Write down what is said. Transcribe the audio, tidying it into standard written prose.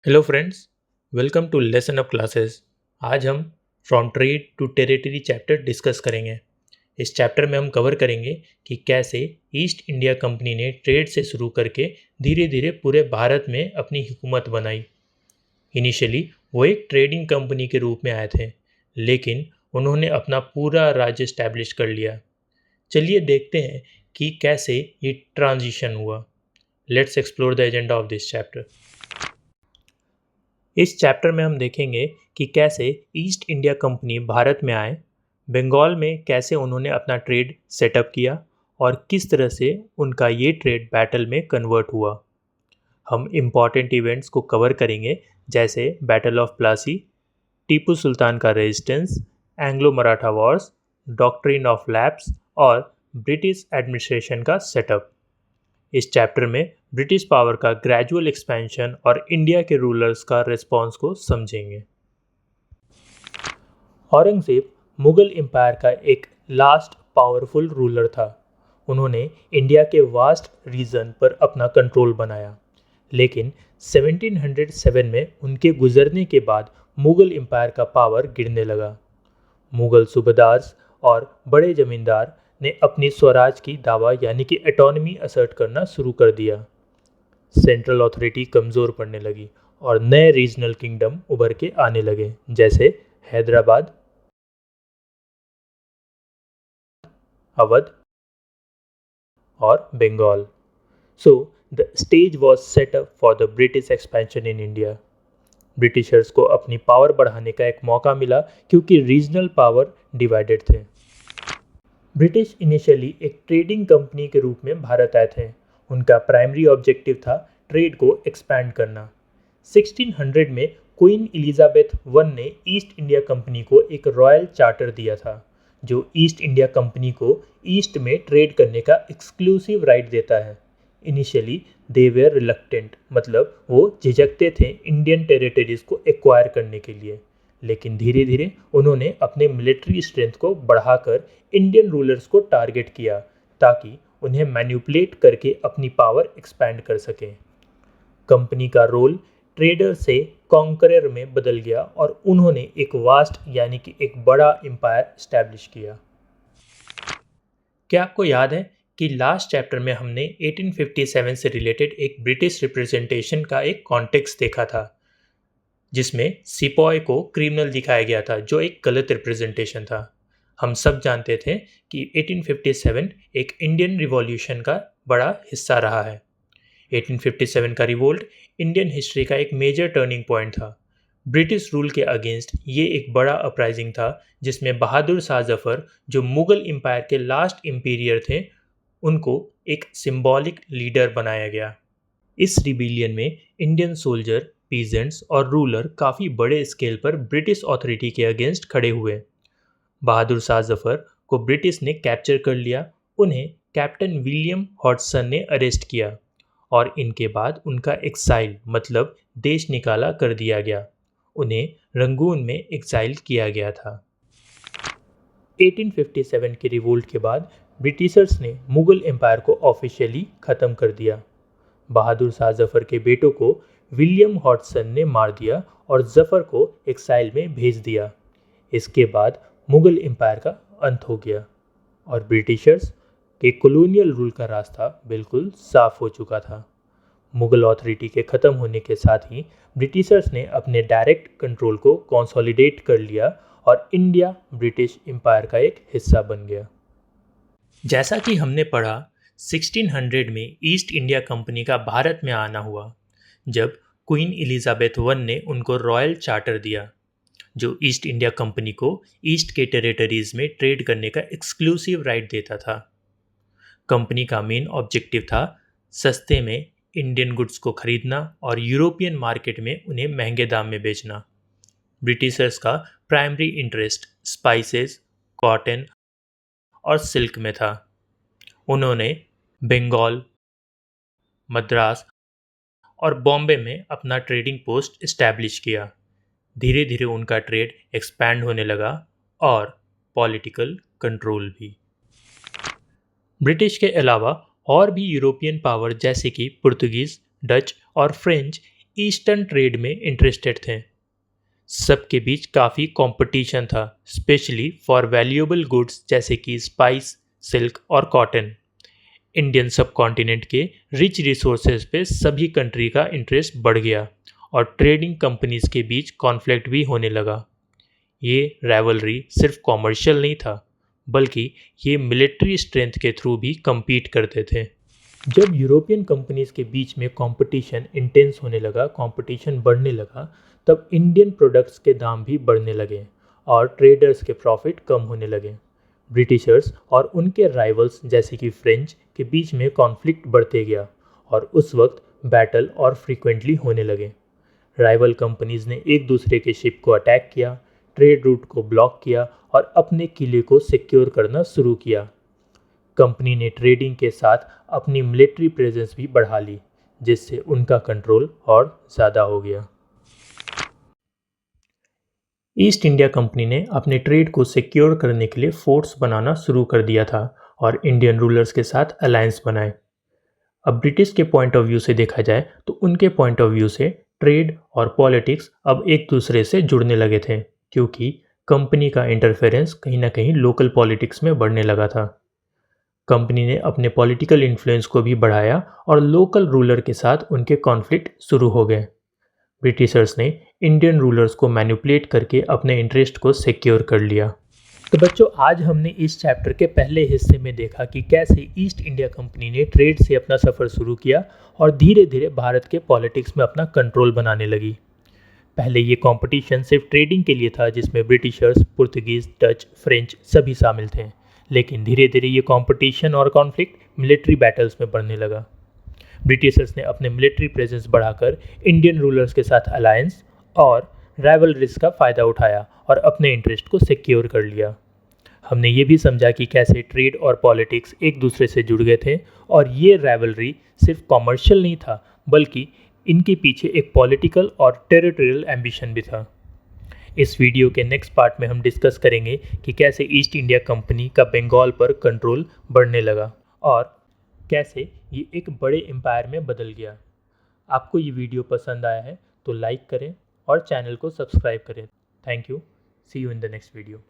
Hello friends, welcome to lesson up classes. आज हम from trade to territory chapter discuss करेंगे। इस chapter में हम कवर करेंगे कि कैसे ईस्ट इंडिया कंपनी ने ट्रेड से शुरू करके धीरे धीरे पूरे भारत में अपनी हुकूमत बनाई। इनिशियली वो एक ट्रेडिंग कंपनी के रूप में आए थे, लेकिन उन्होंने अपना पूरा राज्य स्टैब्लिश कर लिया। चलिए देखते हैं कि कैसे ये ट्रांजिशन हुआ। Let's explore the agenda of this chapter. इस चैप्टर में हम देखेंगे कि कैसे ईस्ट इंडिया कंपनी भारत में आए, बंगाल में कैसे उन्होंने अपना ट्रेड सेटअप किया और किस तरह से उनका ये ट्रेड बैटल में कन्वर्ट हुआ। हम इम्पॉर्टेंट इवेंट्स को कवर करेंगे, जैसे बैटल ऑफ प्लासी, टीपू सुल्तान का resistance, Anglo Maratha Wars, doctrine of lapse और ब्रिटिश एडमिनिस्ट्रेशन का सेटअप। इस चैप्टर में ब्रिटिश पावर का ग्रेजुअल एक्सपेंशन और इंडिया के रूलर्स का रिस्पॉन्स को समझेंगे। औरंगजेब मुगल एम्पायर का एक लास्ट पावरफुल रूलर था। उन्होंने इंडिया के वास्ट रीजन पर अपना कंट्रोल बनाया, लेकिन 1707 में उनके गुजरने के बाद मुगल एम्पायर का पावर गिरने लगा। मुगल सूबेदार्स और बड़े जमींदार ने अपनी स्वराज की दावा यानी कि एटॉनमी असर्ट करना शुरू कर दिया। सेंट्रल अथॉरिटी कमज़ोर पड़ने लगी और नए रीजनल किंगडम उभर के आने लगे, जैसे हैदराबाद, अवध और Bengal. So the stage was set up for the British expansion in India. Britishers को अपनी पावर बढ़ाने का एक मौका मिला क्योंकि रीजनल पावर डिवाइडेड थे। ब्रिटिश इनिशियली एक ट्रेडिंग कंपनी के रूप में भारत आए थे। उनका प्राइमरी ऑब्जेक्टिव था ट्रेड को एक्सपैंड करना। 1600 में क्वीन एलिजाबेथ वन ने ईस्ट इंडिया कंपनी को एक रॉयल चार्टर दिया था, जो ईस्ट इंडिया कंपनी को ईस्ट में ट्रेड करने का एक्सक्लूसिव राइट देता है। इनिशियली दे वेर रिलक्टेंट, मतलब वो झिझकते थे इंडियन टेरिटरीज को एक्वायर करने के लिए, लेकिन धीरे धीरे उन्होंने अपने मिलिट्री स्ट्रेंथ को बढ़ाकर इंडियन रूलर्स को टारगेट किया ताकि उन्हें मैन्युपुलेट करके अपनी पावर एक्सपैंड कर सकें। कंपनी का रोल ट्रेडर से कॉन्करर में बदल गया और उन्होंने एक वास्ट यानी कि एक बड़ा एम्पायर स्टैब्लिश किया। क्या आपको याद है कि लास्ट चैप्टर में हमने 1857 से रिलेटेड एक ब्रिटिश रिप्रेजेंटेशन का एक कॉन्टेक्स्ट देखा था, जिसमें सिपॉय को क्रिमिनल दिखाया गया था, जो एक गलत रिप्रेजेंटेशन था। हम सब जानते थे कि 1857 एक इंडियन रिवॉल्यूशन का बड़ा हिस्सा रहा है। 1857 का रिवोल्ट इंडियन हिस्ट्री का एक मेजर टर्निंग पॉइंट था। ब्रिटिश रूल के अगेंस्ट ये एक बड़ा अपराइजिंग था, जिसमें बहादुर शाह जफर, जो मुगल एम्पायर के लास्ट एम्पीरियर थे, उनको एक सिंबॉलिक लीडर बनाया गया। इस रिबेलियन में इंडियन सोल्जर, पीजेंट्स और रूलर काफ़ी बड़े स्केल पर ब्रिटिश अथॉरिटी के अगेंस्ट खड़े हुए। बहादुर शाह जफर को ब्रिटिश ने कैप्चर कर लिया। उन्हें कैप्टन विलियम हॉडसन ने अरेस्ट किया और इनके बाद उनका एक्साइल मतलब देश निकाला कर दिया गया। उन्हें रंगून में एक्साइल किया गया था। 1857 के रिवोल्ट के बाद ब्रिटिशर्स ने मुगल एम्पायर को ऑफिशियली ख़त्म कर दिया। बहादुर शाह जफर के बेटों को विलियम हॉडसन ने मार दिया और जफर को एक्साइल में भेज दिया। इसके बाद मुगल एम्पायर का अंत हो गया और ब्रिटिशर्स के कॉलोनियल रूल का रास्ता बिल्कुल साफ हो चुका था। मुगल अथॉरिटी के ख़त्म होने के साथ ही ब्रिटिशर्स ने अपने डायरेक्ट कंट्रोल को कंसोलिडेट कर लिया और इंडिया ब्रिटिश एम्पायर का एक हिस्सा बन गया। जैसा कि हमने पढ़ा, 1600 में ईस्ट इंडिया कंपनी का भारत में आना हुआ, जब क्वीन एलिजाबेथ वन ने उनको रॉयल चार्टर दिया, जो ईस्ट इंडिया कंपनी को ईस्ट के टेरिटरीज में ट्रेड करने का एक्सक्लूसिव राइट देता था। कंपनी का मेन ऑब्जेक्टिव था सस्ते में इंडियन गुड्स को खरीदना और यूरोपियन मार्केट में उन्हें महंगे दाम में बेचना। ब्रिटिशर्स का प्राइमरी इंटरेस्ट स्पाइसेस, कॉटन और सिल्क में था। उन्होंने बंगाल, मद्रास और बॉम्बे में अपना ट्रेडिंग पोस्ट इस्टेब्लिश किया। धीरे धीरे उनका ट्रेड एक्सपैंड होने लगा और पॉलिटिकल कंट्रोल भी। ब्रिटिश के अलावा और भी यूरोपियन पावर जैसे कि पुर्तगीज, डच और फ्रेंच ईस्टर्न ट्रेड में इंटरेस्टेड थे। सबके बीच काफ़ी कंपटीशन था, स्पेशली फॉर वैल्यूएबल गुड्स जैसे कि स्पाइस, सिल्क और कॉटन। इंडियन सब कॉन्टिनेंट के रिच रिसोर्सेज पे सभी कंट्री का इंटरेस्ट बढ़ गया और ट्रेडिंग कंपनीज के बीच कॉन्फ्लिक्ट भी होने लगा। ये राइवलरी सिर्फ कॉमर्शियल नहीं था, बल्कि ये मिलिट्री स्ट्रेंथ के थ्रू भी compete करते थे। जब यूरोपियन कंपनीज के बीच में कंपटीशन इंटेंस होने लगा, कंपटीशन बढ़ने लगा, तब इंडियन प्रोडक्ट्स के दाम भी बढ़ने लगे और ट्रेडर्स के प्रॉफिट कम होने लगे। ब्रिटिशर्स और उनके राइवल्स जैसे कि फ्रेंच के बीच में कॉन्फ्लिक्ट बढ़ते गया और उस वक्त बैटल और फ्रीक्वेंटली होने लगे। राइवल कंपनीज ने एक दूसरे के शिप को अटैक किया, ट्रेड रूट को ब्लॉक किया और अपने किले को सिक्योर करना शुरू किया। कंपनी ने ट्रेडिंग के साथ अपनी मिलिट्री प्रेजेंस भी बढ़ा ली, जिससे उनका कंट्रोल और ज़्यादा हो गया। ईस्ट इंडिया कंपनी ने अपने ट्रेड को सिक्योर करने के लिए फोर्ट्स बनाना शुरू कर दिया था और इंडियन रूलर्स के साथ अलायंस बनाए। अब ब्रिटिश के पॉइंट ऑफ व्यू से देखा जाए तो उनके पॉइंट ऑफ व्यू से ट्रेड और पॉलिटिक्स अब एक दूसरे से जुड़ने लगे थे, क्योंकि कंपनी का इंटरफेरेंस कहीं ना कहीं लोकल पॉलिटिक्स में बढ़ने लगा था। कंपनी ने अपने पॉलिटिकल इन्फ्लुएंस को भी बढ़ाया और लोकल रूलर के साथ उनके कॉन्फ्लिक्ट शुरू हो गए। ब्रिटिशर्स ने इंडियन रूलर्स को मैनिपुलेट करके अपने इंटरेस्ट को सिक्योर कर लिया। तो बच्चों, आज हमने इस चैप्टर के पहले हिस्से में देखा कि कैसे ईस्ट इंडिया कंपनी ने ट्रेड से अपना सफ़र शुरू किया और धीरे धीरे भारत के पॉलिटिक्स में अपना कंट्रोल बनाने लगी। पहले ये कंपटीशन सिर्फ ट्रेडिंग के लिए था, जिसमें ब्रिटिशर्स, पुर्तगीज, डच, फ्रेंच सभी शामिल थे, लेकिन धीरे धीरे ये कंपटीशन और कॉन्फ्लिक्ट मिलिट्री बैटल्स में बढ़ने लगा। ब्रिटिशर्स ने अपने मिलिट्री प्रेजेंस बढ़ाकर इंडियन रूलर्स के साथ अलायंस और राइवलरीज का फ़ायदा उठाया और अपने इंटरेस्ट को सिक्योर कर लिया। हमने ये भी समझा कि कैसे ट्रेड और पॉलिटिक्स एक दूसरे से जुड़ गए थे और ये राइवलरी सिर्फ कॉमर्शियल नहीं था, बल्कि इनके पीछे एक पॉलिटिकल और टेरिटोरियल एम्बिशन भी था। इस वीडियो के नेक्स्ट पार्ट में हम डिस्कस करेंगे कि कैसे ईस्ट इंडिया कंपनी का बंगाल पर कंट्रोल बढ़ने लगा और कैसे ये एक बड़े एम्पायर में बदल गया। आपको ये वीडियो पसंद आया है तो लाइक करें और चैनल को सब्सक्राइब करें। Thank you. See you in the next video.